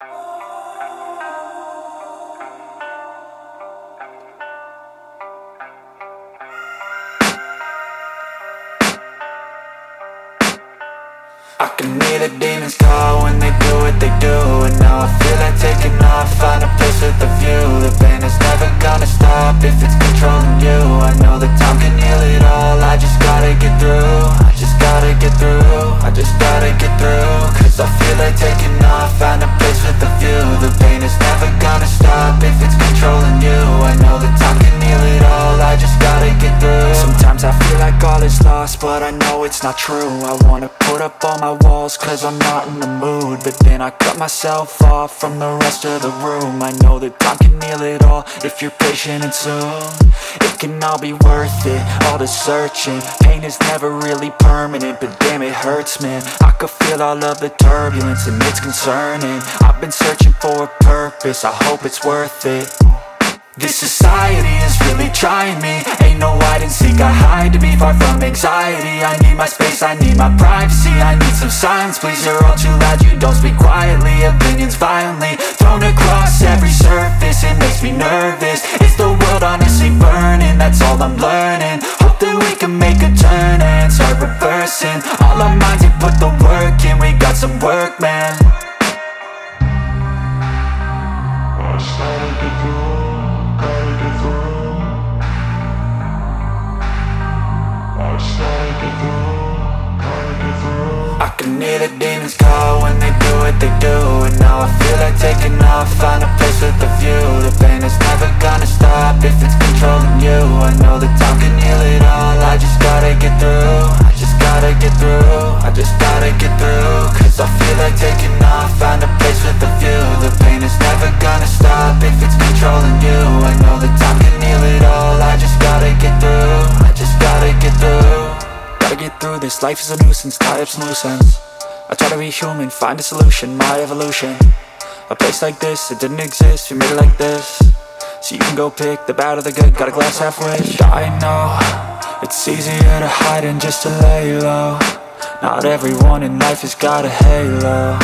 I can hear the demons call when they do what they do. And now I feel like taking off, find a place with a view. The pain is never gonna stop if it's controlling you. I know that time can heal it all, I just gotta get through. I just gotta get through, I just gotta get through. Cause I feel like taking off, find a place with a view. The pain is never gonna stop if it's controlling you. I know that time can heal it all, I just gotta get through. Sometimes I feel like all is lost, but I know it's not true. I wanna put up all my walls cause I'm not in the mood, but then I cut myself off from the rest of the room. I know that time can heal it all if you're patient and soon it can all be worth it, all the searching. Pain is never really permanent, but damn it hurts, man. I could feel all of the turbulence and it's concerning. I've been searching for a purpose, I hope it's worth it. This society is really trying me. Ain't no hide and seek, I hide to be far from anxiety. I need my space, I need my privacy. I need some silence, please, you're all too loud. You don't speak quietly, opinions violently thrown across every surface. It makes me nervous, is the world honestly burning? That's all I'm learning. Hope that we can make a turn and start reversing all our minds and put the work in. We got some work, man. I just gotta get through. I can hear the demons call when they do what they do. And now I feel like taking off, find a place with a view. The pain is never gonna stop if it's controlling you. I know that time can heal it all, I just gotta get through. I just gotta get through, I just gotta get through. Cause I feel like taking off, find a place with a view. The pain is never gonna stop if it's controlling you. I know that time can heal it all, I just gotta get through. I just gotta get through. Gotta get through this, life is a nuisance, tie up some loose ends. I try to be human, find a solution, my evolution. A place like this, it didn't exist, we made it like this. So you can go pick the bad or the good, got a glass half wish. I know, it's easier to hide than just to lay low. Not everyone in life has got a halo.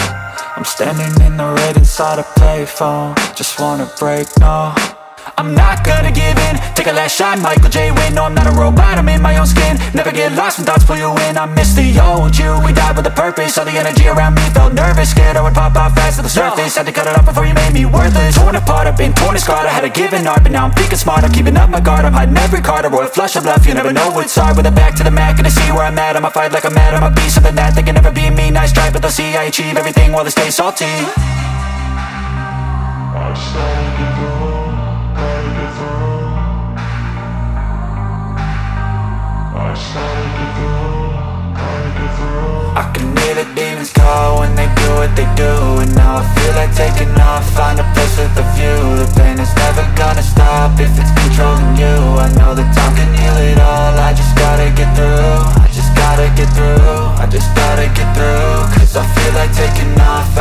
I'm standing in the red inside a payphone, just wanna break, no. I'm not gonna give in, take a last shot, Michael J. Win. No, I'm not a robot, I'm in my own skin. Never get lost when thoughts pull you in. I miss the old you, we died with a purpose. All the energy around me felt nervous, scared I would pop out fast to the surface. Had to cut it off before you made me worthless. Torn apart, I've been torn and scarred. I had a given art, but now I'm thinking smart. I'm keeping up my guard, I'm hiding every card. A royal flush of bluff, you never know what's hard. With a back to the mat, gonna see where I'm at. I'ma fight like I'm mad, I'ma be something that they can never be me. Nice try, but they'll see I achieve everything while they stay salty. I just gotta get through. I can hear the demons call when they do what they do. And now I feel like taking off, find a place with a view. The pain is never gonna stop if it's controlling you. I know that time can heal it all, I just gotta get through. I just gotta get through, I just gotta get through. Cause I feel like taking off,